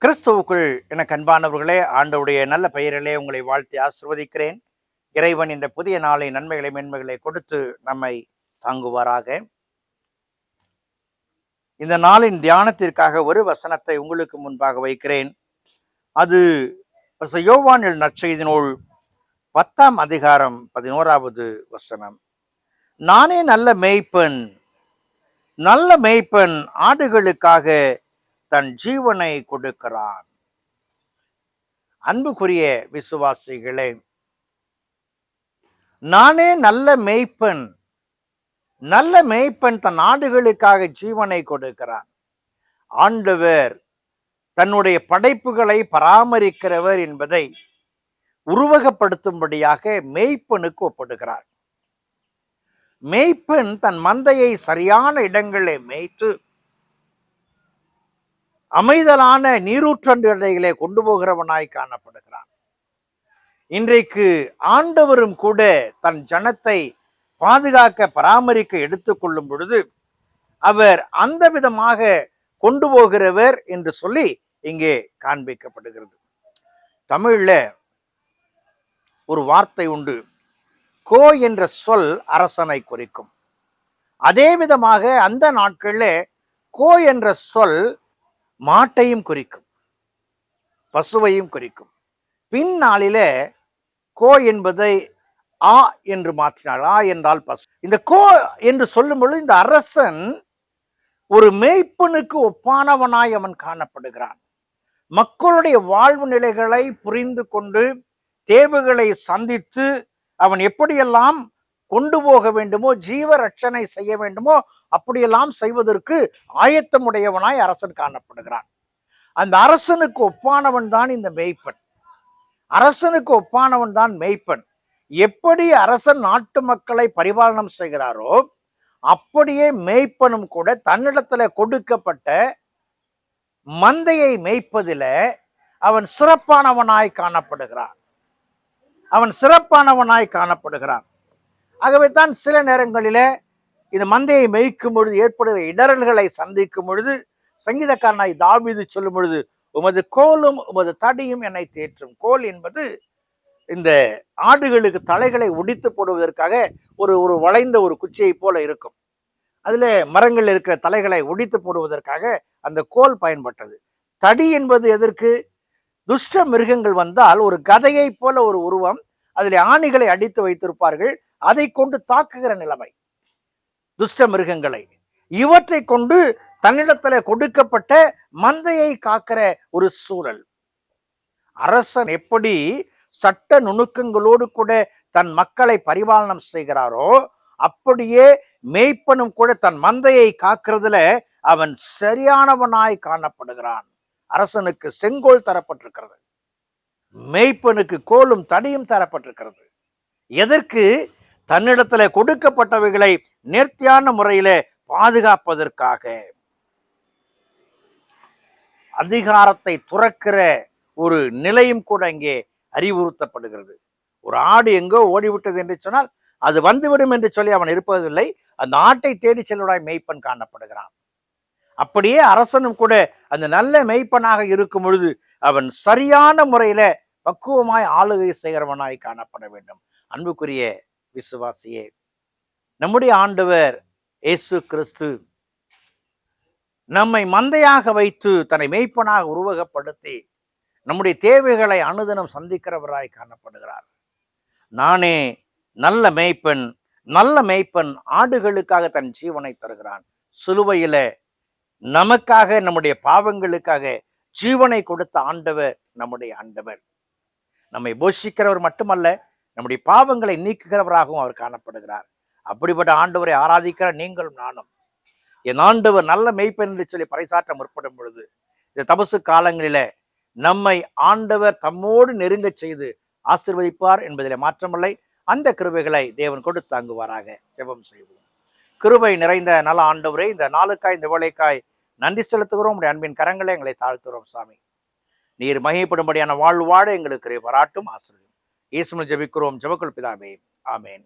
கிறிஸ்துவுக்குள் எனக்கு அன்பானவர்களே, ஆண்டவருடைய நல்ல பெயரிலே உங்களை வாழ்த்தி ஆசிர்வதிக்கிறேன். இறைவன் இந்த புதிய நாளை நன்மைகளை மேன்மைகளை கொடுத்து நம்மை தாங்குவாராக. இந்த நாளின் தியானத்திற்காக ஒரு வசனத்தை உங்களுக்கு முன்பாக வைக்கிறேன். அது யோவான் நற்செய்தி நூல் 10ஆம் அதிகாரம் 11வது வசனம். நானே நல்ல மேய்ப்பன், நல்ல மேய்ப்பன் ஆடுகளுக்காக தன் ஜீவனை கொடுக்கிறான். அன்புக்குரிய விசுவாசிகளே, நானே நல்ல மேய்ப்பன், நல்ல மேய்ப்பன் தன் ஆடுகளுக்காக ஜீவனை கொடுக்கிறான். ஆண்டவர் தன்னுடைய படைப்புகளை பராமரிக்கிறவர் என்பதை உருவகப்படுத்தும்படியாக மேய்ப்பனுக்கு ஒப்பிடுகிறார். மேய்ப்பன் தன் மந்தையை சரியான இடங்களே மேய்த்து அமைதலான நீரூற்றண்டைகளை கொண்டு போகிறவனாய் காணப்படுகிறான். இன்றைக்கு ஆண்டவரும் கூட தன் ஜனத்தை பாதுகாக்க பராமரிக்க எடுத்துக்கொள்ளும் பொழுது அவர் அந்த விதமாக கொண்டு போகிறவர் என்று சொல்லி இங்கே காண்பிக்கப்படுகிறது. தமிழ்ல ஒரு வார்த்தை உண்டு, கோ என்ற சொல் அரசனை குறிக்கும். அதே விதமாக அந்த நாட்கள்ல கோ என்ற சொல் மாட்டையும் குறிக்கும், பசுவையும் குறிக்கும். பின்னாளில கோ என்பதை ஆ என்று மாற்றினார். ஆ என்றால் பசு. இந்த கோ என்று சொல்லும் பொழுது இந்த அரசன் ஒரு மேய்ப்பனுக்கு ஒப்பானவனாய் அவன் காணப்படுகிறான். மக்களுடைய வாழ்வு நிலைகளை புரிந்து கொண்டு தேவைகளை சந்தித்து அவன் எப்படியெல்லாம் கொண்டு போக வேண்டுமோ, ஜீவ ரட்சணை செய்ய வேண்டுமோ, அப்படியெல்லாம் செய்வதற்கு ஆயத்தமுடையவனாய் அரசன் காணப்படுகிறான். அந்த அரசனுக்கு ஒப்பானவன் தான் இந்த மேய்ப்பன். அரசனுக்கு ஒப்பானவன் தான் மேய்ப்பன். எப்படி அரசன் நாட்டு மக்களை பரிபாலனம் செய்கிறாரோ அப்படியே மேய்ப்பனும் கூட தன்னிடத்துல கொடுக்கப்பட்ட மந்தையை மேய்ப்பதில அவன் சிறப்பானவனாய் காணப்படுகிறான். அவன் சிறப்பானவனாய் காணப்படுகிறான். ஆகவே தான் சில நேரங்களில இந்த மந்தையை மேய்க்கும் பொழுது ஏற்படுகிற இடரல்களை சந்திக்கும் பொழுது சங்கீதக்காரனாய் தாவீது சொல்லும் பொழுது, உமது கோலும் உமது தடியும் என்னை தேற்றும். கோல் என்பது இந்த ஆடுகளுக்கு தலைகளை உடித்து போடுவதற்காக ஒரு வளைந்த ஒரு குச்சியை போல இருக்கும். அதுல மரங்கள் இருக்கிற தலைகளை உடித்து போடுவதற்காக அந்த கோல் பயன்பட்டது. தடி என்பது எதற்கு? துஷ்ட மிருகங்கள் வந்தால் ஒரு கதையை போல ஒரு உருவம், அதில் ஆணிகளை அடித்து வைத்திருப்பார்கள், அதை கொண்டு தாக்குகிற நிலைமை. துஷ்ட மிருகங்களை இவற்றை கொண்டு தன்னிடத்துல கொடுக்கப்பட்ட மந்தையை காக்கிற ஒரு சூழல். அரசன் எப்படி சட்ட நுணுக்கங்களோடு கூட தன் மக்களை பரிபாலனம் செய்கிறாரோ அப்படியே மேய்ப்பனும் கூட தன் மந்தையை காக்கிறதுல அவன் சரியானவனாய் காணப்படுகிறான். அரசனுக்கு செங்கோல் தரப்பட்டிருக்கிறது, மேய்ப்பனுக்கு கோலும் தடியும் தரப்பட்டிருக்கிறது. எதற்கு? தன்னிடத்துல கொடுக்கப்பட்டவைகளை நேர்த்தியான முறையில பாதுகாப்பதற்காக. அதிகாரத்தை துறக்கிற ஒரு நிலையும் கூட இங்கே அறிவுறுத்தப்படுகிறது. ஒரு ஆடு எங்கோ ஓடிவிட்டது என்று சொன்னால் அது வந்துவிடும் என்று சொல்லி அவன் இருப்பதில்லை. அந்த ஆட்டை தேடி செல்வதாய் மேய்ப்பன் காணப்படுகிறான். அப்படியே அரசனும் கூட அந்த நல்ல மேய்ப்பனாக இருக்கும் பொழுது அவன் சரியான முறையில பக்குவமாய் ஆளுகை செய்கிறவனாய் காணப்பட வேண்டும். அன்புக்குரிய விசுவாசியே, நம்முடைய ஆண்டவர் இயேசு கிறிஸ்து நம்மை மந்தையாக வைத்து தன்னை மேய்ப்பனாக உருவகப்படுத்தி நம்முடைய தேவைகளை அனுதினம் சந்திக்கிறவராய் காணப்படுகிறார். நானே நல்ல மேய்ப்பன், நல்ல மேய்ப்பன் ஆடுகளுக்காக தன் ஜீவனை தருகிறான். சிலுவையில நமக்காக, நம்முடைய பாவங்களுக்காக ஜீவனை கொடுத்த ஆண்டவர் நம்முடைய ஆண்டவர். நம்மை போஷிக்கிறவர் மட்டுமல்ல, நம்முடைய பாவங்களை நீக்குகிறவராகவும் அவர் காணப்படுகிறார். அப்படிப்பட்ட ஆண்டவரை ஆராதிக்கிற நீங்களும் நானும் என் ஆண்டவர் நல்ல மேய்ப்பன் என்று சொல்லி பறைசாற்ற முற்படும் பொழுது இந்த தபசு காலங்களில நம்மை ஆண்டவர் தம்மோடு நெருங்க செய்து ஆசீர்வதிப்பார் என்பதிலே மாற்றமில்லை. அந்த கிருபைகளை தேவன் கொடுத்து தாங்குவாராக. ஜெபம் செய்வோம். கிருபை நிறைந்த நல்ல ஆண்டவரே, இந்த நாளுக்காய் இந்த வேளைக்காய் நன்றி செலுத்துகிறோம். உடைய அன்பின் கரங்களை எங்களை தாழ்த்துகிறோம் சாமி. நீர் மகிமைப்படும்படியான வாழ்வு வாழ எங்களுக்கு வராட்டும் ஆசீர்வதியும். இயேசுவில் ஜெபிக்கிறோம், ஜெபக்குள் பிதாவே, ஆமேன்.